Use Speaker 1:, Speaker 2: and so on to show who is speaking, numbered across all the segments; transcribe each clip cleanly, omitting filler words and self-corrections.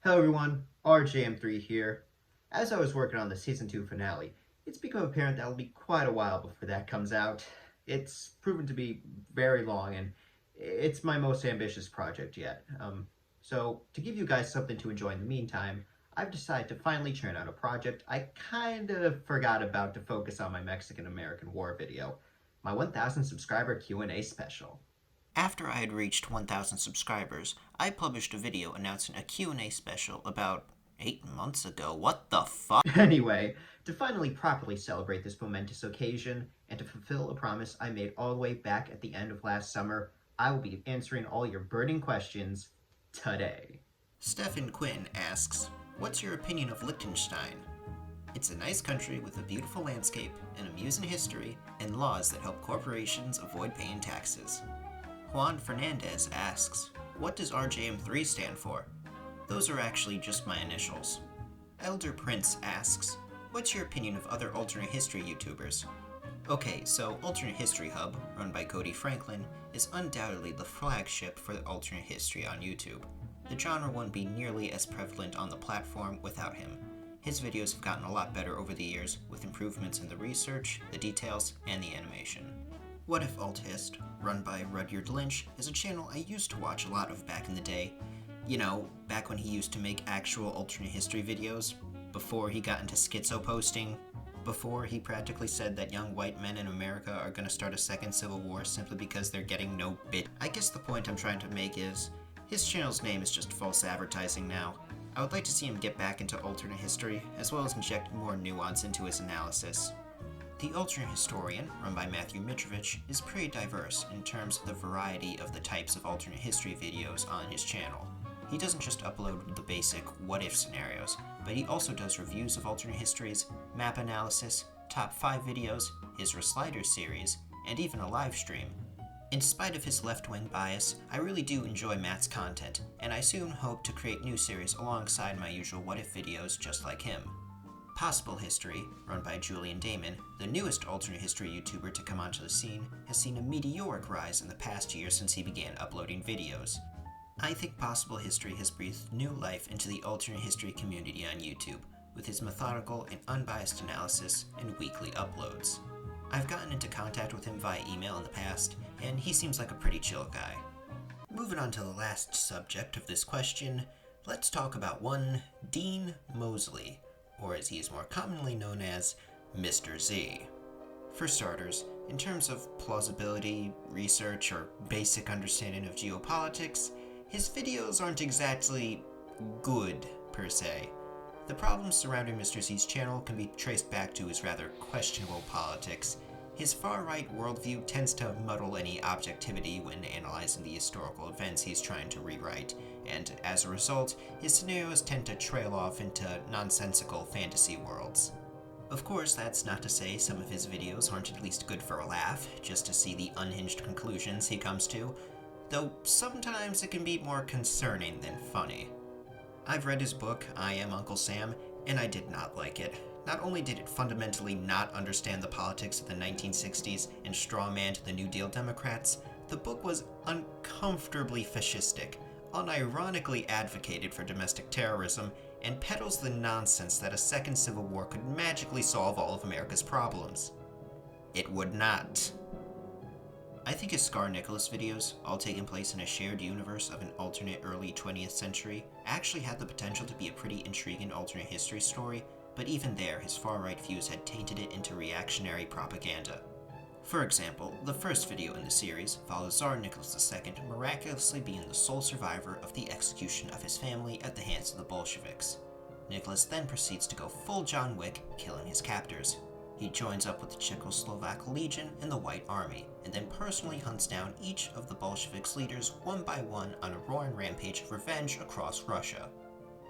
Speaker 1: Hello everyone, RJM3 here. As I was working on the Season 2 finale, it's become apparent that it'll be quite a while before that comes out. It's proven to be very long, and it's my most ambitious project yet. So, to give you guys something to enjoy in the meantime, I've decided to finally churn out a project I kinda forgot about to focus on my Mexican-American War video, my 1000 subscriber Q&A special.
Speaker 2: After I had reached 1,000 subscribers, I published a video announcing a Q&A special about 8 months ago. What the fuck?
Speaker 1: Anyway, to finally properly celebrate this momentous occasion, and to fulfill a promise I made all the way back at the end of last summer, I will be answering all your burning questions today.
Speaker 2: Stephen Quinn asks, what's your opinion of Liechtenstein? It's a nice country with a beautiful landscape, an amusing history, and laws that help corporations avoid paying taxes. Juan Fernandez asks, what does RJM3 stand for? Those are actually just my initials. Elder Prince asks, what's your opinion of other alternate history YouTubers? Okay, so Alternate History Hub, run by Cody Franklin, is undoubtedly the flagship for alternate history on YouTube. The genre wouldn't be nearly as prevalent on the platform without him. His videos have gotten a lot better over the years, with improvements in the research, the details, and the animation. What If Althist, run by Rudyard Lynch, is a channel I used to watch a lot of back in the day. You know, back when he used to make actual alternate history videos, before he got into schizo posting, before he practically said that young white men in America are gonna start a second civil war simply because they're getting no bit. I guess the point I'm trying to make is, his channel's name is just false advertising now. I would like to see him get back into alternate history, as well as inject more nuance into his analysis. The Alternate Historian, run by Matthew Mitrovich, is pretty diverse in terms of the variety of the types of alternate history videos on his channel. He doesn't just upload the basic what-if scenarios, but he also does reviews of alternate histories, map analysis, top 5 videos, his Reslider series, and even a live stream. In spite of his left-wing bias, I really do enjoy Matt's content, and I soon hope to create new series alongside my usual what-if videos just like him. Possible History, run by Julian Damon, the newest alternate history YouTuber to come onto the scene, has seen a meteoric rise in the past year since he began uploading videos. I think Possible History has breathed new life into the alternate history community on YouTube, with his methodical and unbiased analysis and weekly uploads. I've gotten into contact with him via email in the past, and he seems like a pretty chill guy. Moving on to the last subject of this question, let's talk about one Dean Mosley, or as he is more commonly known as, Mr. Z. For starters, in terms of plausibility, research, or basic understanding of geopolitics, his videos aren't exactly good, per se. The problems surrounding Mr. Z's channel can be traced back to his rather questionable politics. His far-right worldview tends to muddle any objectivity when analyzing the historical events he's trying to rewrite, and as a result, his scenarios tend to trail off into nonsensical fantasy worlds. Of course, that's not to say some of his videos aren't at least good for a laugh, just to see the unhinged conclusions he comes to, though sometimes it can be more concerning than funny. I've read his book, I Am Uncle Sam, and I did not like it. Not only did it fundamentally not understand the politics of the 1960s and strawmanned the New Deal Democrats, the book was uncomfortably fascistic, unironically advocated for domestic terrorism, and peddles the nonsense that a second civil war could magically solve all of America's problems. It would not. I think his Scar Nicholas videos, all taking place in a shared universe of an alternate early 20th century, actually had the potential to be a pretty intriguing alternate history story, but even there, his far-right views had tainted it into reactionary propaganda. For example, the first video in the series follows Tsar Nicholas II miraculously being the sole survivor of the execution of his family at the hands of the Bolsheviks. Nicholas then proceeds to go full John Wick, killing his captors. He joins up with the Czechoslovak Legion and the White Army, and then personally hunts down each of the Bolsheviks' leaders one by one on a roaring rampage of revenge across Russia.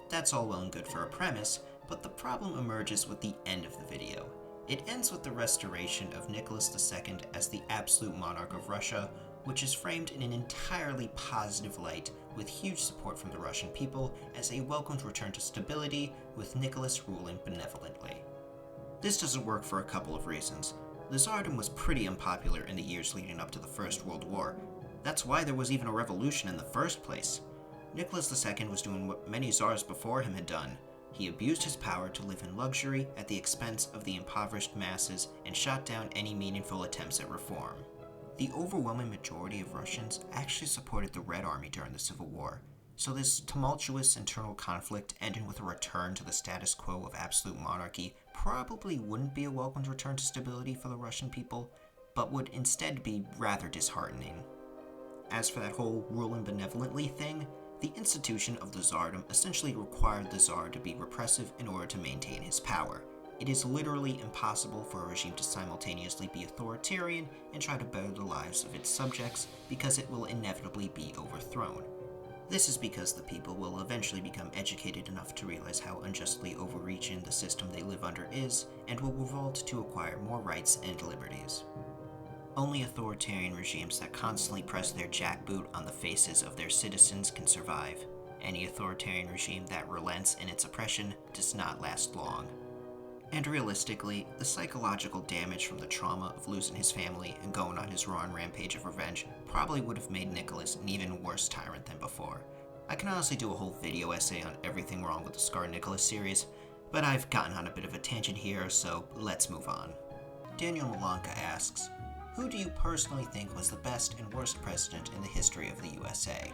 Speaker 2: That's all well and good for a premise, but the problem emerges with the end of the video. It ends with the restoration of Nicholas II as the absolute monarch of Russia, which is framed in an entirely positive light, with huge support from the Russian people as a welcomed return to stability, with Nicholas ruling benevolently. This doesn't work for a couple of reasons. The Tsardom was pretty unpopular in the years leading up to the First World War. That's why there was even a revolution in the first place. Nicholas II was doing what many czars before him had done. He abused his power to live in luxury at the expense of the impoverished masses and shot down any meaningful attempts at reform. The overwhelming majority of Russians actually supported the Red Army during the Civil War, so this tumultuous internal conflict ending with a return to the status quo of absolute monarchy probably wouldn't be a welcomed return to stability for the Russian people, but would instead be rather disheartening. As for that whole rule and benevolently thing, the institution of the Tsardom essentially required the Tsar to be repressive in order to maintain his power. It is literally impossible for a regime to simultaneously be authoritarian and try to better the lives of its subjects, because it will inevitably be overthrown. This is because the people will eventually become educated enough to realize how unjustly overreaching the system they live under is, and will revolt to acquire more rights and liberties. Only authoritarian regimes that constantly press their jackboot on the faces of their citizens can survive. Any authoritarian regime that relents in its oppression does not last long. And realistically, the psychological damage from the trauma of losing his family and going on his Rohan rampage of revenge probably would have made Nicholas an even worse tyrant than before. I can honestly do a whole video essay on everything wrong with the Scar Nicholas series, but I've gotten on a bit of a tangent here, so let's move on. Daniel Malanka asks, who do you personally think was the best and worst president in the history of the USA?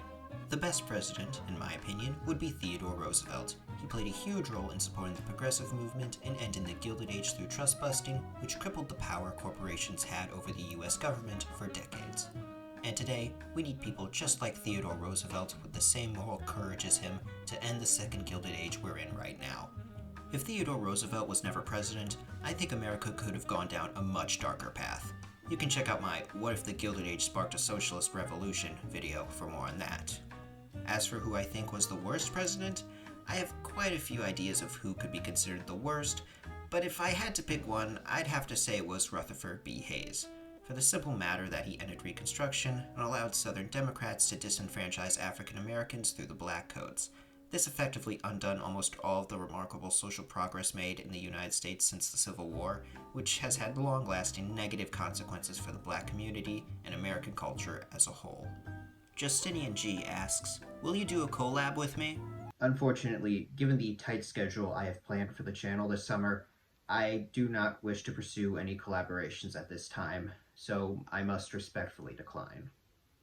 Speaker 2: The best president, in my opinion, would be Theodore Roosevelt. He played a huge role in supporting the progressive movement and ending the Gilded Age through trust busting, which crippled the power corporations had over the US government for decades. And today, we need people just like Theodore Roosevelt with the same moral courage as him to end the second Gilded Age we're in right now. If Theodore Roosevelt was never president, I think America could have gone down a much darker path. You can check out my What If the Gilded Age Sparked a Socialist Revolution video for more on that. As for who I think was the worst president, I have quite a few ideas of who could be considered the worst, but if I had to pick one, I'd have to say it was Rutherford B. Hayes, for the simple matter that he ended Reconstruction and allowed Southern Democrats to disenfranchise African Americans through the Black Codes. This effectively undone almost all of the remarkable social progress made in the United States since the Civil War, which has had long-lasting negative consequences for the Black community and American culture as a whole. Justinian G asks, will you do a collab with me?
Speaker 1: Unfortunately, given the tight schedule I have planned for the channel this summer, I do not wish to pursue any collaborations at this time, so I must respectfully decline.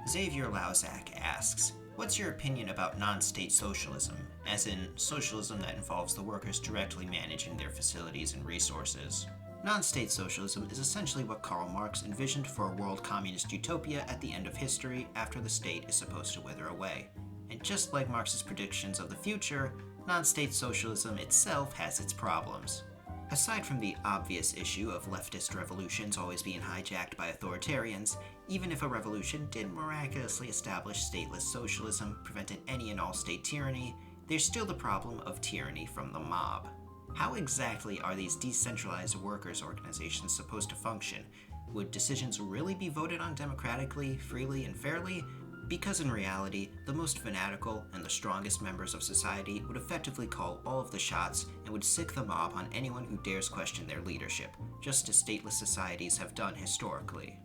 Speaker 2: Xavier Lauzak asks, what's your opinion about non-state socialism, as in socialism that involves the workers directly managing their facilities and resources? Non-state socialism is essentially what Karl Marx envisioned for a world communist utopia at the end of history after the state is supposed to wither away. And just like Marx's predictions of the future, non-state socialism itself has its problems. Aside from the obvious issue of leftist revolutions always being hijacked by authoritarians, even if a revolution did miraculously establish stateless socialism, preventing any and all state tyranny, there's still the problem of tyranny from the mob. How exactly are these decentralized workers' organizations supposed to function? Would decisions really be voted on democratically, freely, and fairly? Because in reality, the most fanatical and the strongest members of society would effectively call all of the shots and would sick the mob on anyone who dares question their leadership, just as stateless societies have done historically.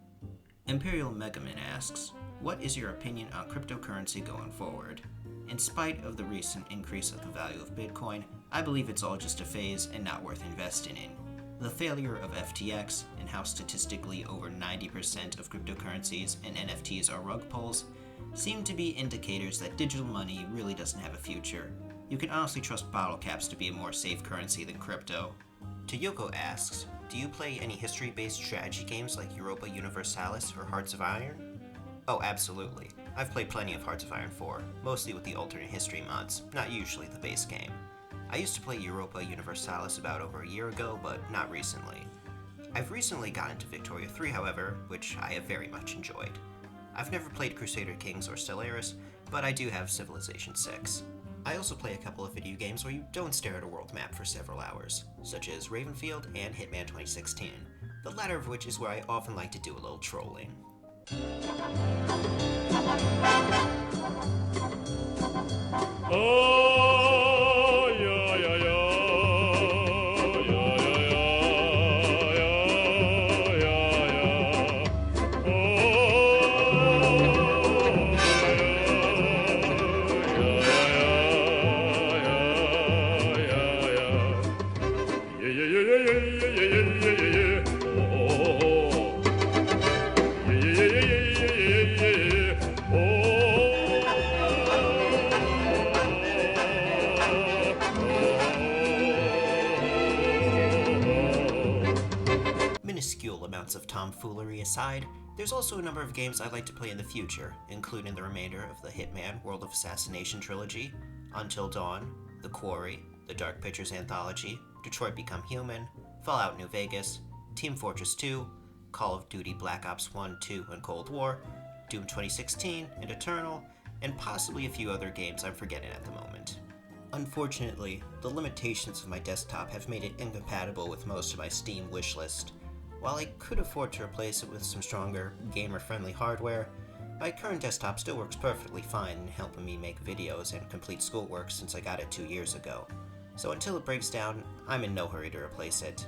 Speaker 2: Imperial Megaman asks, what is your opinion on cryptocurrency going forward? In spite of the recent increase of the value of Bitcoin, I believe it's all just a phase and not worth investing in. The failure of FTX, and how statistically over 90% of cryptocurrencies and NFTs are rug pulls, seem to be indicators that digital money really doesn't have a future. You can honestly trust bottle caps to be a more safe currency than crypto. Toyoko asks, do you play any history-based strategy games like Europa Universalis or Hearts of Iron? Oh, absolutely. I've played plenty of Hearts of Iron 4, mostly with the alternate history mods, not usually the base game. I used to play Europa Universalis about over a year ago, but not recently. I've recently gotten into Victoria 3, however, which I have very much enjoyed. I've never played Crusader Kings or Stellaris, but I do have Civilization 6. I also play a couple of video games where you don't stare at a world map for several hours, such as Ravenfield and Hitman 2016, the latter of which is where I often like to do a little trolling. amounts of tomfoolery aside, there's also a number of games I'd like to play in the future, including the remainder of the Hitman World of Assassination trilogy, Until Dawn, The Quarry, the Dark Pictures anthology, Detroit Become Human, Fallout New Vegas, Team Fortress 2, Call of Duty Black Ops 1, 2, and Cold War, Doom 2016, and Eternal, and possibly a few other games I'm forgetting at the moment. Unfortunately, the limitations of my desktop have made it incompatible with most of my Steam wishlist. While I could afford to replace it with some stronger, gamer-friendly hardware, my current desktop still works perfectly fine in helping me make videos and complete schoolwork since I got it 2 years ago. So until it breaks down, I'm in no hurry to replace it.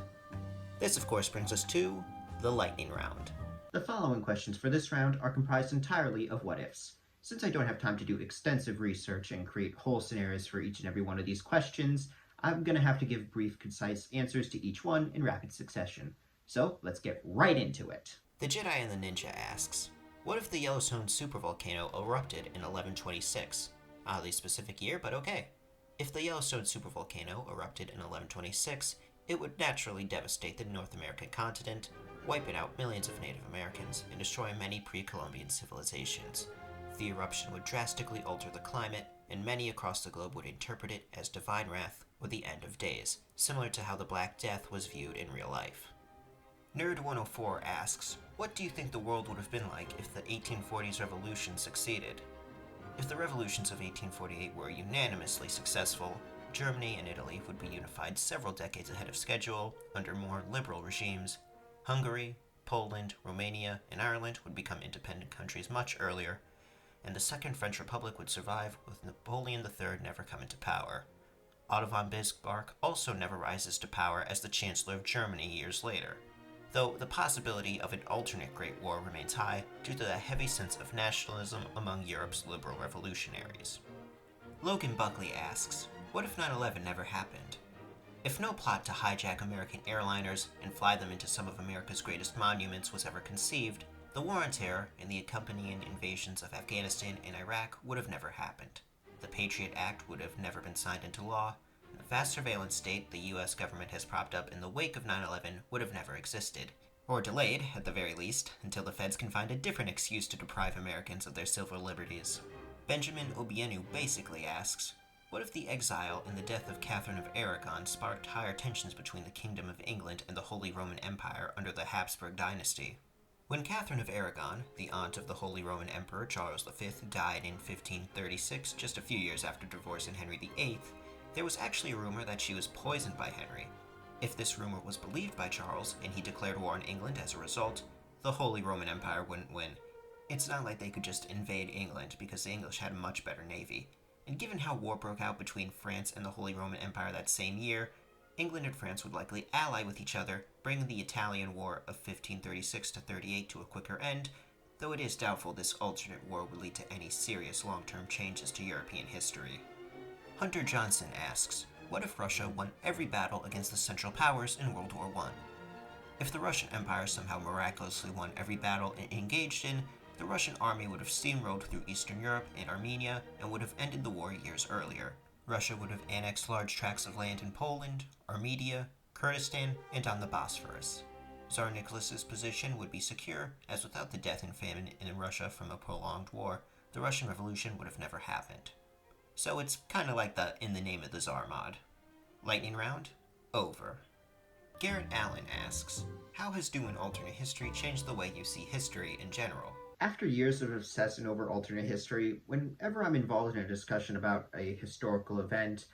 Speaker 2: This of course brings us to the lightning round.
Speaker 1: The following questions for this round are comprised entirely of what-ifs. Since I don't have time to do extensive research and create whole scenarios for each and every one of these questions, I'm going to have to give brief, concise answers to each one in rapid succession. So, let's get right into it.
Speaker 2: The Jedi and the Ninja asks, what if the Yellowstone supervolcano erupted in 1126? Oddly specific year, but okay. If the Yellowstone supervolcano erupted in 1126, it would naturally devastate the North American continent, wiping out millions of Native Americans and destroying many pre-Columbian civilizations. The eruption would drastically alter the climate, and many across the globe would interpret it as divine wrath or the end of days, similar to how the Black Death was viewed in real life. Nerd104 asks, what do you think the world would have been like if the 1840s revolution succeeded? If the revolutions of 1848 were unanimously successful, Germany and Italy would be unified several decades ahead of schedule under more liberal regimes. Hungary, Poland, Romania, and Ireland would become independent countries much earlier, and the Second French Republic would survive with Napoleon III never coming to power. Otto von Bismarck also never rises to power as the Chancellor of Germany years later, though the possibility of an alternate Great War remains high due to the heavy sense of nationalism among Europe's liberal revolutionaries. Logan Buckley asks, what if 9/11 never happened? If no plot to hijack American airliners and fly them into some of America's greatest monuments was ever conceived, the War on Terror and the accompanying invasions of Afghanistan and Iraq would have never happened. The Patriot Act would have never been signed into law, and the vast surveillance state the US government has propped up in the wake of 9/11 would have never existed, or delayed, at the very least, until the feds can find a different excuse to deprive Americans of their civil liberties. Benjamin Obienu basically asks, what if the exile and the death of Catherine of Aragon sparked higher tensions between the Kingdom of England and the Holy Roman Empire under the Habsburg dynasty? When Catherine of Aragon, the aunt of the Holy Roman Emperor Charles V, died in 1536, just a few years after divorcing Henry VIII, there was actually a rumor that she was poisoned by Henry. If this rumor was believed by Charles, and he declared war on England as a result, the Holy Roman Empire wouldn't win. It's not like they could just invade England because the English had a much better navy. And given how war broke out between France and the Holy Roman Empire that same year, England and France would likely ally with each other, bringing the Italian War of 1536-38 to a quicker end, though it is doubtful this alternate war would lead to any serious long-term changes to European history. Hunter Johnson asks, what if Russia won every battle against the Central Powers in World War I? If the Russian Empire somehow miraculously won every battle it engaged in, the Russian army would have steamrolled through Eastern Europe and Armenia and would have ended the war years earlier. Russia would have annexed large tracts of land in Poland, Armenia, Kurdistan, and on the Bosphorus. Tsar Nicholas's position would be secure, as without the death and famine in Russia from a prolonged war, the Russian Revolution would have never happened. So it's kind of like the In the Name of the Tsar mod. Lightning round? Over. Garrett Allen asks, how has doing alternate history changed the way you see history in general?
Speaker 1: After years of obsessing over alternate history, whenever I'm involved in a discussion about a historical event,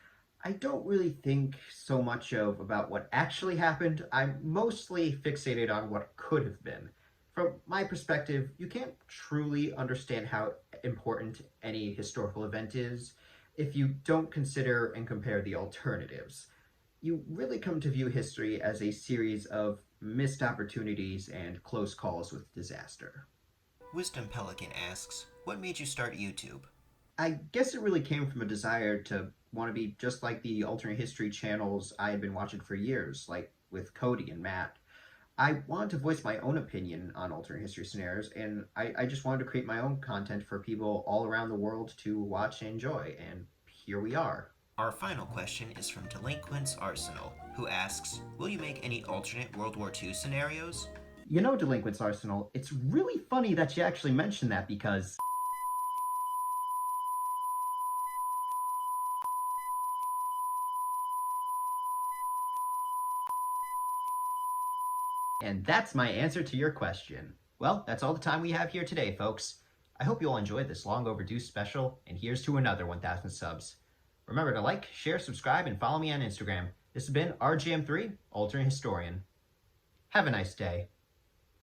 Speaker 1: I don't really think so much about what actually happened. I'm mostly fixated on what could have been. From my perspective, you can't truly understand how important any historical event is if you don't consider and compare the alternatives. You really come to view history as a series of missed opportunities and close calls with disaster.
Speaker 2: Wisdom Pelican asks, what made you start YouTube?
Speaker 1: I guess it really came from a desire to want to be just like the alternate history channels I had been watching for years, like with Cody and Matt. I wanted to voice my own opinion on alternate history scenarios, and I just wanted to create my own content for people all around the world to watch and enjoy, and here we are.
Speaker 2: Our final question is from Delinquents Arsenal, who asks, will you make any alternate World War II scenarios?
Speaker 1: You know, Delinquents Arsenal, it's really funny that you actually mentioned that because... And that's my answer to your question. Well, that's all the time we have here today, folks. I hope you all enjoyed this long overdue special, and here's to another 1,000 subs. Remember to like, share, subscribe, and follow me on Instagram. This has been RJM3, Alternate Historian. Have a nice day.